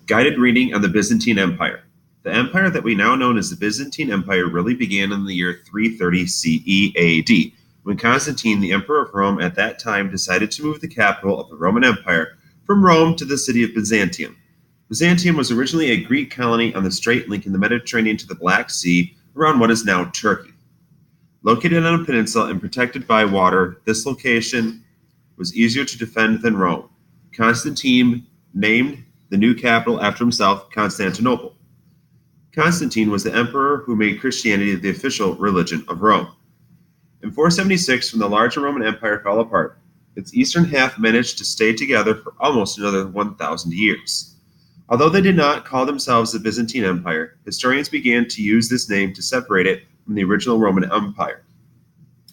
Guided reading on the Byzantine Empire. The empire that we now know as the Byzantine Empire really began in the year 330 CE AD, when Constantine, the emperor of Rome at that time, decided to move the capital of the Roman Empire from Rome to the city of Byzantium. Byzantium was originally a Greek colony on the strait linking the Mediterranean to the Black Sea around what is now Turkey. Located on a peninsula and protected by water, this location was easier to defend than Rome. Constantine named the new capital after himself, Constantinople. Constantine was the emperor who made Christianity the official religion of Rome. In 476, when the larger Roman Empire fell apart, its eastern half managed to stay together for almost another 1,000 years. Although they did not call themselves the Byzantine Empire, historians began to use this name to separate it from the original Roman Empire.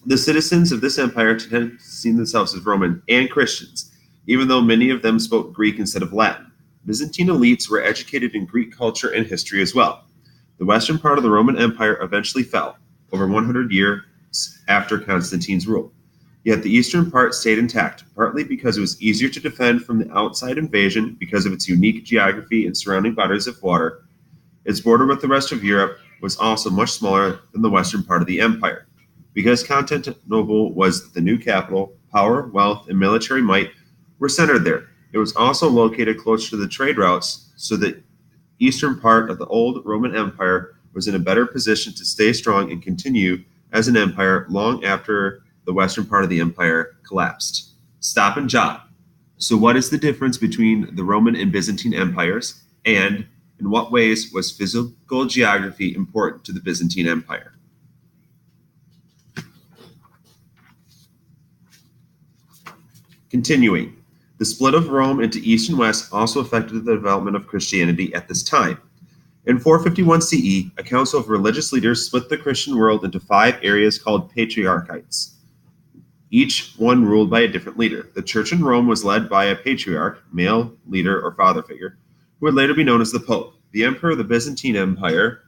The citizens of this empire tended to see themselves as Roman and Christians, even though many of them spoke Greek instead of Latin. Byzantine elites were educated in Greek culture and history as well. The western part of the Roman Empire eventually fell, over 100 years after Constantine's rule. Yet the eastern part stayed intact, partly because it was easier to defend from the outside invasion because of its unique geography and surrounding bodies of water. Its border with the rest of Europe was also much smaller than the western part of the empire. Because Constantinople was the new capital, power, wealth, and military might were centered there. It was also located closer to the trade routes, so the eastern part of the old Roman Empire was in a better position to stay strong and continue as an empire long after the western part of the empire collapsed. Stop and jot. So what is the difference between the Roman and Byzantine empires, and in what ways was physical geography important to the Byzantine Empire? Continuing. The split of Rome into east and west also affected the development of Christianity at this time. In 451 CE, a council of religious leaders split the Christian world into 5 areas called patriarchates, each one ruled by a different leader. The church in Rome was led by a patriarch, male leader or father figure, who would later be known as the Pope. The emperor of the Byzantine Empire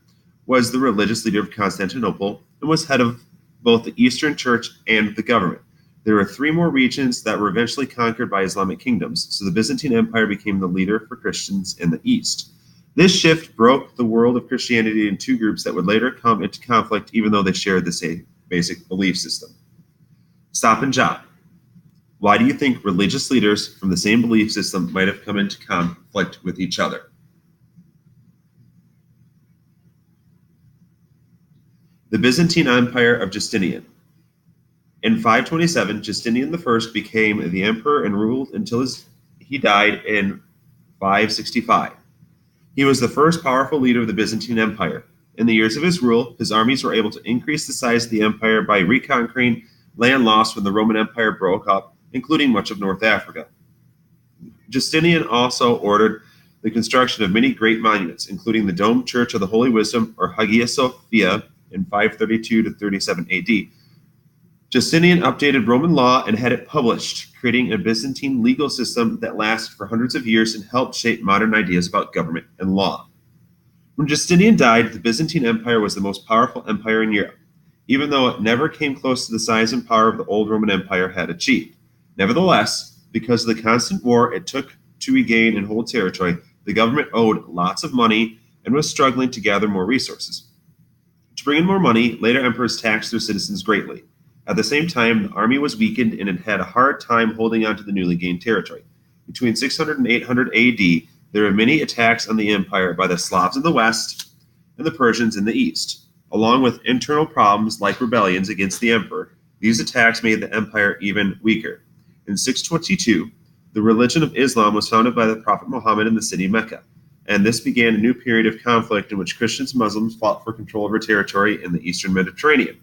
was the religious leader of Constantinople and was head of both the Eastern Church and the government. There were 3 more regions that were eventually conquered by Islamic kingdoms, so the Byzantine Empire became the leader for Christians in the East. This shift broke the world of Christianity into 2 groups that would later come into conflict even though they shared the same basic belief system. Stop and jot. Why do you think religious leaders from the same belief system might have come into conflict with each other? The Byzantine Empire of Justinian. In 527, Justinian I became the emperor and ruled until he died in 565. He was the first powerful leader of the Byzantine Empire. In the years of his rule, his armies were able to increase the size of the empire by reconquering land lost when the Roman Empire broke up, including much of North Africa. Justinian also ordered the construction of many great monuments, including the domed Church of the Holy Wisdom, or Hagia Sophia, in 532 to 37 AD. Justinian updated Roman law and had it published, creating a Byzantine legal system that lasted for hundreds of years and helped shape modern ideas about government and law. When Justinian died, the Byzantine Empire was the most powerful empire in Europe, even though it never came close to the size and power of the old Roman Empire had achieved. Nevertheless, because of the constant war it took to regain and hold territory, the government owed lots of money and was struggling to gather more resources. To bring in more money, later emperors taxed their citizens greatly. At the same time, the army was weakened and it had a hard time holding on to the newly gained territory. Between 600 and 800 AD, there were many attacks on the empire by the Slavs in the west and the Persians in the east. Along with internal problems like rebellions against the emperor, these attacks made the empire even weaker. In 622, the religion of Islam was founded by the Prophet Muhammad in the city of Mecca, and this began a new period of conflict in which Christians and Muslims fought for control over territory in the eastern Mediterranean.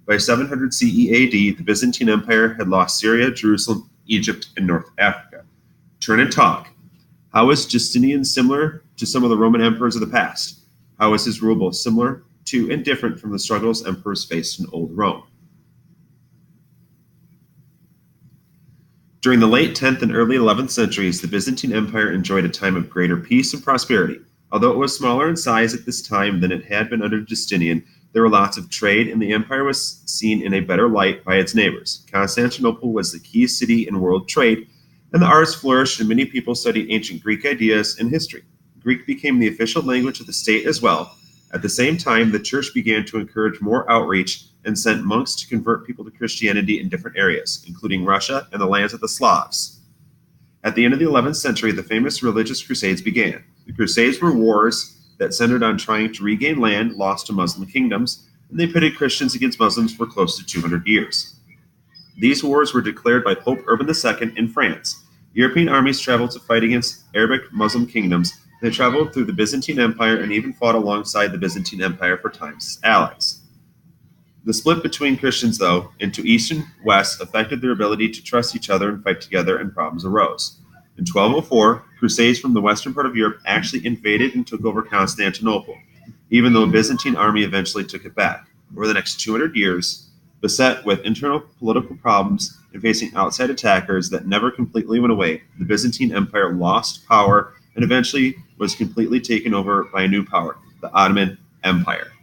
By 700 CE AD, the Byzantine Empire had lost Syria, Jerusalem, Egypt, and North Africa. Turn and talk. How is Justinian similar to some of the Roman emperors of the past? How is his rule both similar to and different from the struggles emperors faced in Old Rome? During the late 10th and early 11th centuries, the Byzantine Empire enjoyed a time of greater peace and prosperity. Although it was smaller in size at this time than it had been under Justinian, there were lots of trade, and the empire was seen in a better light by its neighbors. Constantinople was the key city in world trade, and the arts flourished, and many people studied ancient Greek ideas and history. Greek became the official language of the state as well. At the same time, the church began to encourage more outreach and sent monks to convert people to Christianity in different areas, including Russia and the lands of the Slavs. At the end of the 11th century, the famous religious crusades began. The crusades were wars that centered on trying to regain land lost to Muslim kingdoms, and they pitted Christians against Muslims for close to 200 years. These wars were declared by Pope Urban II in France. European armies traveled to fight against Arabic Muslim kingdoms. They traveled through the Byzantine Empire and even fought alongside the Byzantine Empire for times as allies. The split between Christians, though, into East and West affected their ability to trust each other and fight together, and problems arose. In 1204, Crusades from the western part of Europe actually invaded and took over Constantinople, even though a Byzantine army eventually took it back. Over the next 200 years, beset with internal political problems and facing outside attackers that never completely went away, the Byzantine Empire lost power and eventually was completely taken over by a new power, the Ottoman Empire.